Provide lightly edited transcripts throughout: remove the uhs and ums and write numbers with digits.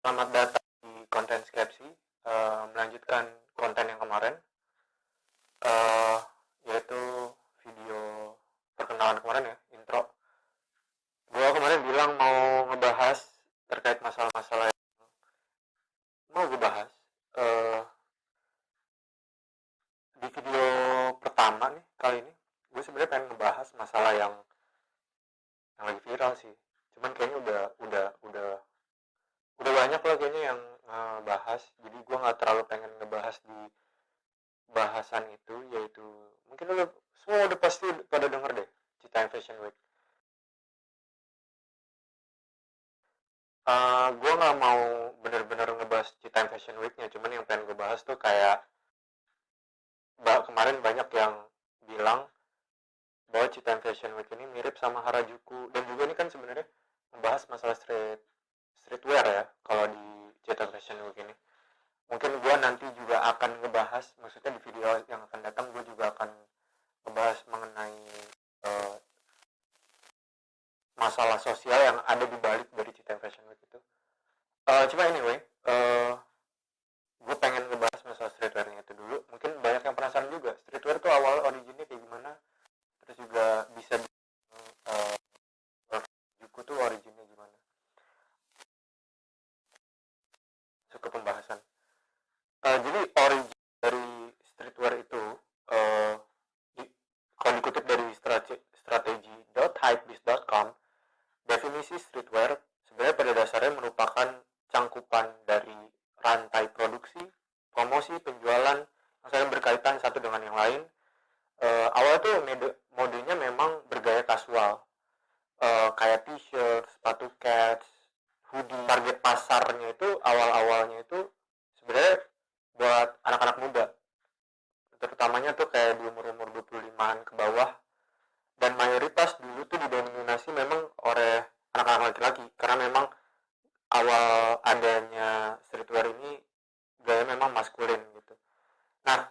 Selamat datang di konten skripsi, melanjutkan konten yang kemarin, eh, yaitu video perkenalan kemarin ya, intro. Gue kemarin bilang mau ngebahas terkait masalah-masalah yang mau gue bahas. Eh, di video pertama nih, kali ini, gue sebenarnya pengen ngebahas masalah yang lagi viral sih. Cuman kayaknya udah banyak lah kayaknya yang bahas, jadi gue nggak terlalu pengen ngebahas di bahasan itu, yaitu mungkin semua udah pasti pada denger deh, Cita Fashion Week. Gue nggak mau bener-bener ngebahas Cita Fashion Weeknya, cuman yang pengen gue bahas tuh kayak kemarin banyak yang bilang bahwa Cita Fashion Week ini mirip sama Harajuku, dan juga ini kan sebenarnya membahas masalah streetwear ya kalau di Cita Fashion Week ini. Mungkin gue nanti juga akan ngebahas, maksudnya di video yang akan datang gue juga akan ngebahas mengenai uh, masalah sosial yang ada di balik dari Cita Fashion Week itu. Cuma anyway, gue pengen ngebahas masalah streetwear-nya itu dulu. Mungkin banyak yang penasaran juga, streetwear itu awal originnya kayak gimana, terus juga bisa uh, Juku tuh originnya gimana. Masuk ke pembahasan. Jadi origin dari streetwear itu, uh, di, kalau dikutip dari strategi.hypebeast.com, definisi streetwear sebenarnya pada dasarnya merupakan cangkupan dari rantai produksi, promosi, penjualan yang saling berkaitan satu dengan yang lain. Awal tuh modenya memang bergaya kasual, kayak t-shirt, sepatu cats, hoodie. Target pasarnya itu awal-awalnya itu sebenarnya buat anak-anak muda, terutamanya tuh kayak di umur-umur 25-an ke bawah, dan mayoritas dulu tuh didominasi memang oleh anak-anak laki-laki karena memang awal adanya streetwear ini gaya memang maskulin gitu. Nah,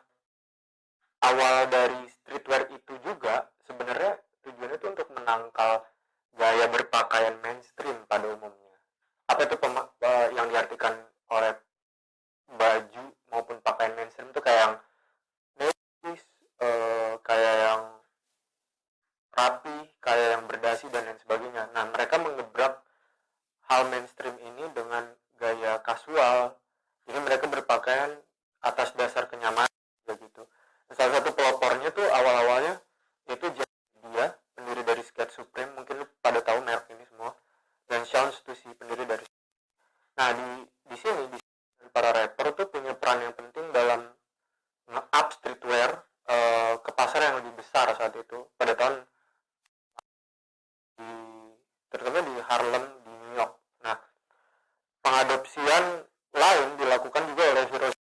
awal dari streetwear itu juga sebenarnya tujuannya itu untuk menangkal gaya berpakaian mainstream pada umumnya. Apa itu yang diartikan oleh baju maupun pakaian mainstream itu kayak yang nevis, kayak yang rapi, kayak yang berdasi dan lain sebagainya. Nah, mereka mengebrak hal mainstream ini dengan gaya kasual. Jadi mereka berpakaian atas dasar kenyamanan begitu. Dan salah satu pelopornya tuh awal-awalnya itu dia pendiri dari Skate Supreme, mungkin lu pada tahu merek ini semua. Dan Sean Stussy pendiri dari. Nah, di sini para rapper tuh punya peran yang penting dalam nge-up streetwear ke pasar yang lebih besar saat itu pada tahun di terutama di Harlem di New York. Nah, pengadopsian lain dilakukan juga oleh Hiroshi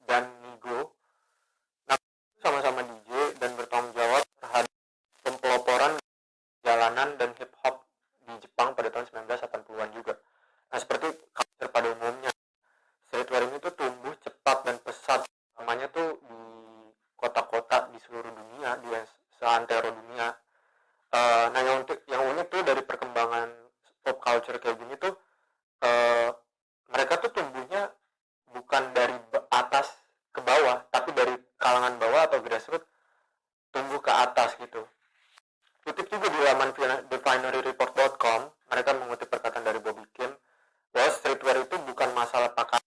dan Nigo. Nah, sama-sama DJ dan bertanggung jawab terhadap pempeloporan jalanan dan hip hop di Jepang pada tahun 1980-an juga. Nah, seperti culture pada umumnya, streetwear ini tuh tumbuh cepat dan pesat. Namanya tuh di kota-kota di seluruh dunia, di seantero dunia. Nah, yang unik tuh dari perkembangan pop culture kayak gini tuh, uh, mereka tuh tumbuhnya bukan dari atas ke bawah, tapi dari kalangan bawah atau grassroots tumbuh ke atas gitu. Kutip juga di laman TheFineryReport.com, mereka mengutip perkataan dari Bobby Kim bahwa streetwear itu bukan masalah pakaian,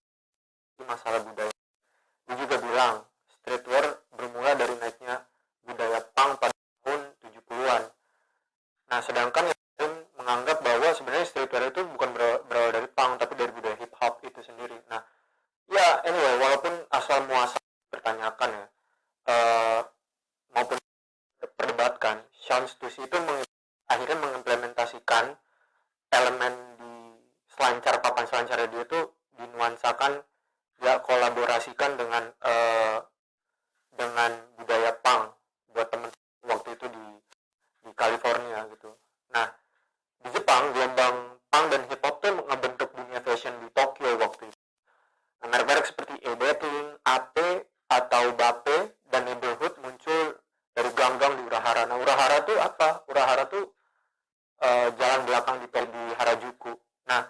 itu masalah budaya. Dia juga bilang streetwear bermula dari naiknya budaya punk pada tahun 70-an. Nah, sedangkan yang lain menganggap bahwa sebenarnya streetwear itu bukan berawal dari punk, tapi dari budaya hip hop itu sendiri. Nah, ya anyway, walaupun asal muasal dipertanyakan ya, uh, maupun diperdebatkan, Sean Stussy itu akhirnya mengimplementasikan elemen di papan selancar dia itu dinuansakan, dia kolaborasikan dengan budaya punk buat temen waktu itu di California gitu. Nah, di Jepang gelombang punk dan hip hop tuh ngebentuk dunia fashion di Tokyo waktu itu. Nah, merek-merek seperti Ebeting, AP atau Bape dan Neighborhood muncul dari gang-gang di Urahara. Nah, Urahara tuh apa? Urahara tuh jalan belakang di Harajuku. Nah,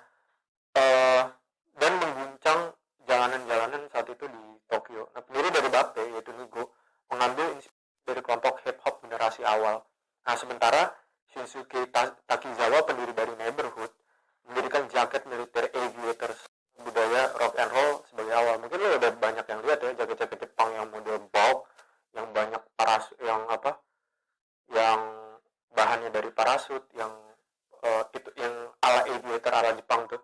awal. Nah, sementara Shinsuke Takizawa, pendiri dari Neighborhood, mendirikan jaket militer aviators budaya rock and roll sebagai awal. Mungkin lo udah banyak yang lihat ya jaket-jaket Jepang yang model bulk, yang banyak yang bahannya dari parasut, yang itu yang ala aviator ala Jepang tuh.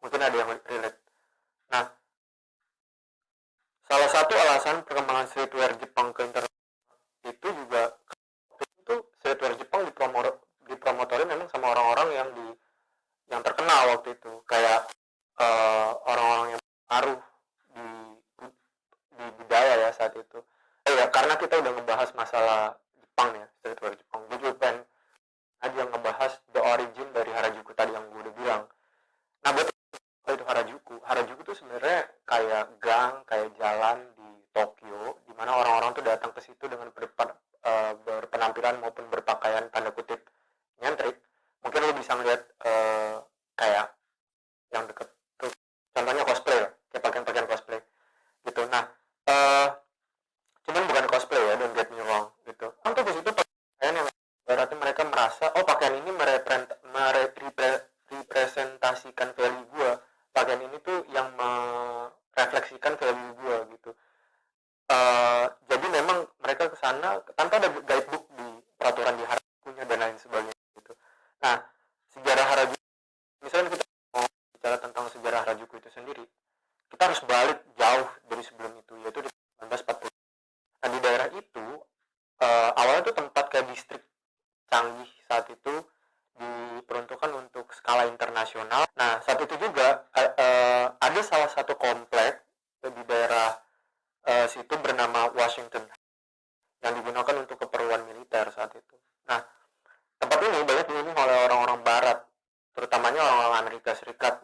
Mungkin ada yang relate. Nah, salah satu alasan perkembangan streetwear Jepang ke internet itu juga itu streetwear Jepang dipromotorin memang sama orang-orang yang terkenal waktu itu, kayak orang-orang yang pengaruh di budaya ya saat itu. Ya karena kita udah ngebahas masalah Jepang ya, streetwear Jepang, gue juga pengen aja ngebahas the origin dari Harajuku tadi yang gue udah bilang. Nah, buat itu Harajuku tuh sebenarnya kayak gang, kayak jalan di Tokyo, di mana orang-orang tuh datang ke situ dengan berpenampilan maupun berpakaian tanda kutip nyentrik. Mungkin lo bisa ngeliat kayak yang deket tuh, contohnya cosplay lah, kayak pakaian cosplay gitu. Nah, cuman bukan cosplay ya, don't get me wrong gitu. Untuk ke situ pakaian yang berarti mereka merasa, oh pakaian ini merepresentasikan value gue, pakaian ini tuh yang merefleksikan value gue gitu. Jadi memang mereka kesana tanpa ada guidebook di peraturan di Harajukunya dan lain sebagainya gitu. Nah, sejarah Harajuku, misalnya kita mau bicara tentang sejarah Harajuku itu sendiri, kita harus balik jauh dari sebelum itu, yaitu di 1940. Nah, di daerah itu awalnya tuh tempat kayak distrik canggih saat itu, diperuntukkan untuk skala internasional. Nah, saat itu juga ada salah satu komplek di daerah situ bernama Washington yang digunakan untuk keperluan militer saat itu. Nah, tempat ini banyak dihuni oleh orang-orang Barat, terutamanya orang-orang Amerika Serikat.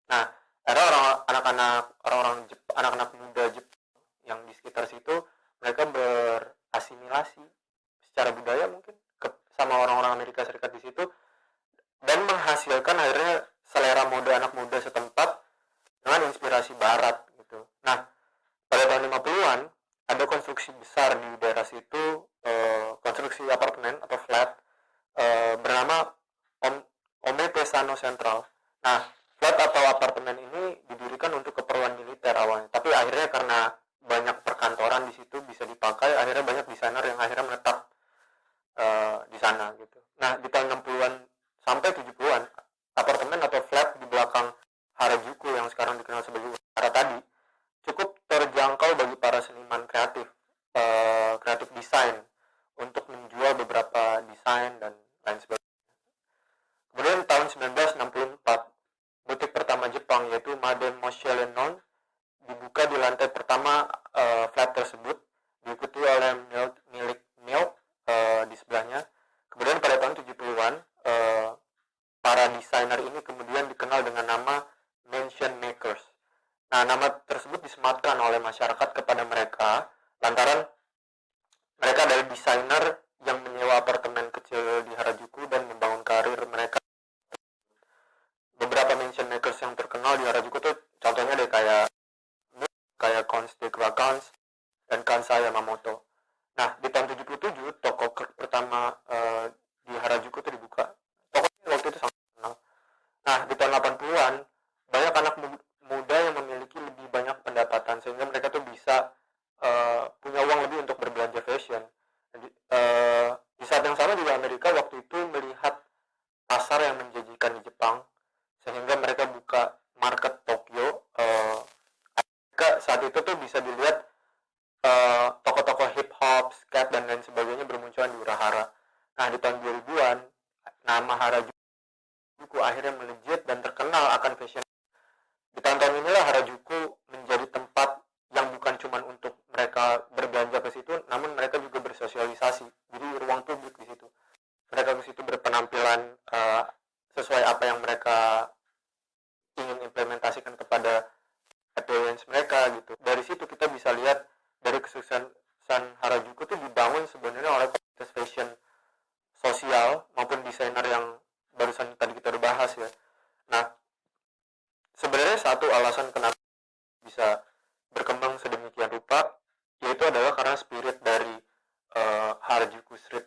Nah, ada anak-anak muda Jepang yang di sekitar situ, mereka berasimilasi secara budaya mungkin sama orang-orang Amerika Serikat di situ, dan menghasilkan akhirnya selera mode anak muda setempat dengan inspirasi Barat gitu. Nah, pada tahun 50-an ada konstruksi besar di daerah situ, konstruksi apartemen atau flat bernama Omotesano Central. Nah, flat atau apartemen ini didirikan untuk keperluan militer awalnya, tapi akhirnya karena banyak perkantoran di situ bisa dipakai, akhirnya banyak desainer yang akhirnya menetap di sana gitu. Nah, di tahun 60-an sampai 70-an, apartemen atau flat di belakang Harajuku yang sekarang dikenal sebagai Utara tadi cukup terjangkau bagi para seniman kreatif desain untuk menjual beberapa desain dan lain sebagainya. Kemudian tahun 1964, butik pertama Jepang yaitu Madame Moschelenon dibuka di lantai pertama flat tersebut, diikuti oleh milik Milk di sebelahnya. Kemudian pada tahun 70-an para desainer ini kemudian dikenal dengan nama Mansion Makers. Nah, nama tersebut disematkan oleh masyarakat kepada mereka lantaran mereka adalah desainer yang menyewa apartemen kecil di Harajuku dan membangun karir mereka. Beberapa Mansion Makers yang terkenal di Harajuku tuh contohnya deh kayak Constant Vacances dan Kansai Yamamoto. Nah, di tahun 77 toko pertama di Harajuku itu dibuka. Tokonya waktu itu sangat terkenal. Nah, di tahun 80-an banyak anak muda yang memiliki lebih banyak pendapatan sehingga mereka tuh bisa punya uang lebih untuk berbelanja fashion. Jadi, di saat yang sama juga Amerika waktu itu melihat pasar yang menjanjikan di Jepang sehingga mereka buka market Tokyo. Saat itu tuh bisa dilihat toko-toko hip hop, skate dan lain sebagainya bermunculan di Urahara. Nah, di tahun 2000-an nama Harajuku akhirnya melejit dan terkenal akan fashion. Di tahun-tahun inilah Harajuku menjadi tempat yang bukan cuma untuk mereka berbelanja ke situ, namun mereka juga bersosialisasi. Jadi ruang publik di situ. Mereka ke situ berpenampilan sesuai apa yang mereka ingin implementasikan kepada audience mereka gitu. Dari situ kita bisa lihat dari kesuksesan Harajuku itu dibangun sebenarnya oleh komunitas fashion sosial maupun desainer yang barusan tadi kita udah bahas ya. Nah, sebenarnya satu alasan kenapa bisa berkembang sedemikian rupa yaitu adalah karena spirit dari Harajuku Street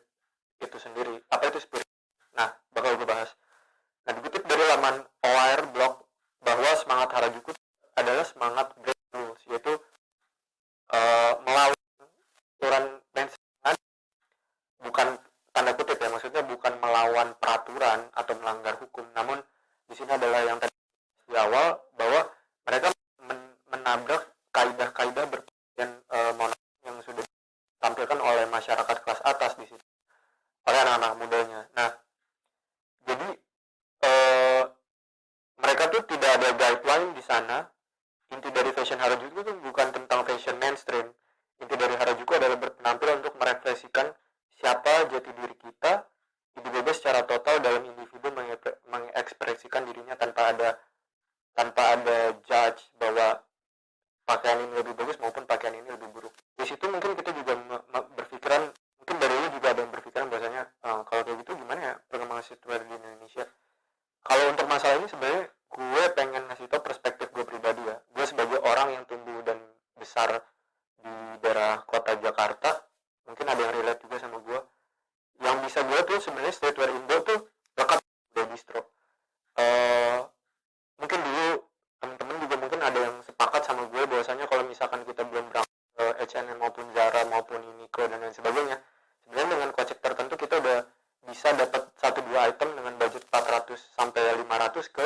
mewire blog bahwa semangat Harajuku adalah semangat break rules, yaitu melawan aturan mainstream, bukan tanda kutip ya, maksudnya bukan melawan peraturan atau melanggar hukum, namun di sini adalah yang tadi di awal bahwa mereka menabrak kaidah-kaidah berpikir monoton yang sudah ditampilkan oleh masyarakat kelas atas di situ, oleh anak-anak mudanya. Nah, jadi mereka tuh tidak ada guideline di sana. Inti dari fashion Harajuku itu bukan tentang fashion mainstream. Inti dari Harajuku adalah berpenampilan untuk merefleksikan siapa jati diri kita, hidup bebas secara total dalam individu mengekspresikan dirinya tanpa ada judge bahwa pakaian ini lebih bagus maupun pakaian ini lebih buruk. Di situ mungkin kita juga berpikiran, mungkin dari ini juga ada yang berpikiran bahwasanya kalau kayak gitu gimana ya perkembangan streetwear di Indonesia. Kalau untuk masalah ini sebenarnya gue pengen ngasih tau perspektif gue pribadi ya. Gue sebagai orang yang tumbuh dan besar di daerah kota Jakarta, mungkin ada yang relate juga sama gue. Yang bisa gue tuh sebenarnya streetwear Indo tuh dekat dari distro. Mungkin dulu teman-teman juga mungkin ada yang sepakat sama gue bahwasanya kalau misalkan kita belum berangkat ke H&M maupun Zara maupun Uniqlo dan lain sebagainya, sebenarnya dengan kocek tertentu kita udah bisa dapat 1-2 item dengan budget 400 sampai 500 ke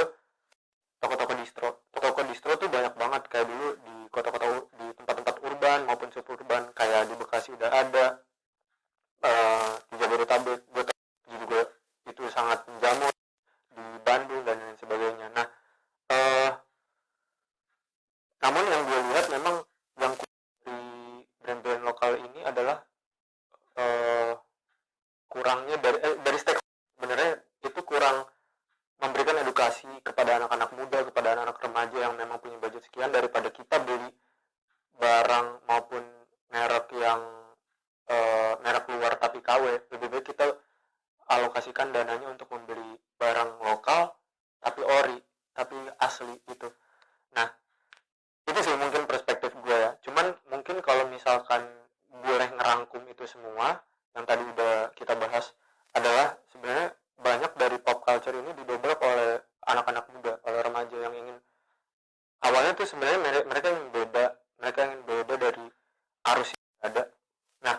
toko-toko distro. Toko-toko distro tuh banyak banget, kayak dulu di kota-kota, di tempat-tempat urban maupun suburban, kayak di Bekasi udah ada, di Jabodetabek gue juga itu sangat menjamur, di Bandung dan lain sebagainya. Nah, namun yang gue lihat memang yang di brand-brand lokal ini adalah kurangnya dari stake, sebenarnya itu kurang memberikan edukasi kepada anak-anak muda, kepada anak-anak remaja yang memang punya budget sekian, daripada kita beli barang maupun merek yang merek luar tapi KW, lebih baik kita alokasikan dananya untuk membeli barang lokal tapi ori, tapi asli gitu. Nah, itu sih mungkin perspektif gue ya. Cuman mungkin kalau misalkan boleh ngerangkum itu semua yang tadi udah kita bahas, adalah sebenarnya banyak dari pop culture ini didobrak oleh anak-anak muda, oleh remaja yang ingin, awalnya tuh sebenarnya mereka ingin beda dari arus yang ada. Nah,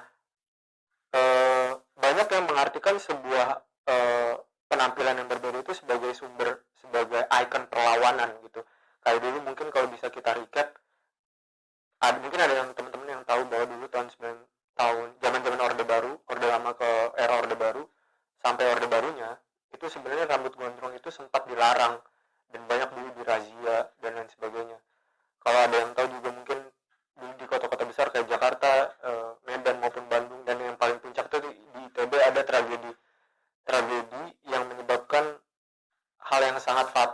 banyak yang mengartikan sebuah penampilan yang berbeda itu sebagai ikon perlawanan gitu. Kayak dulu mungkin kalau bisa kita recap, mungkin ada yang teman-teman yang tahu bahwa dulu zaman Orde Baru, Orde Lama ke era Orde Baru sampai Orde Barunya, itu sebenarnya rambut gondrong itu sempat dilarang dan banyak dulu dirazia dan lain sebagainya. Kalau ada yang tahu juga mungkin di kota-kota besar kayak Jakarta, Medan maupun Bandung, dan yang paling puncak itu di ITB ada tragedi yang menyebabkan hal yang sangat fatal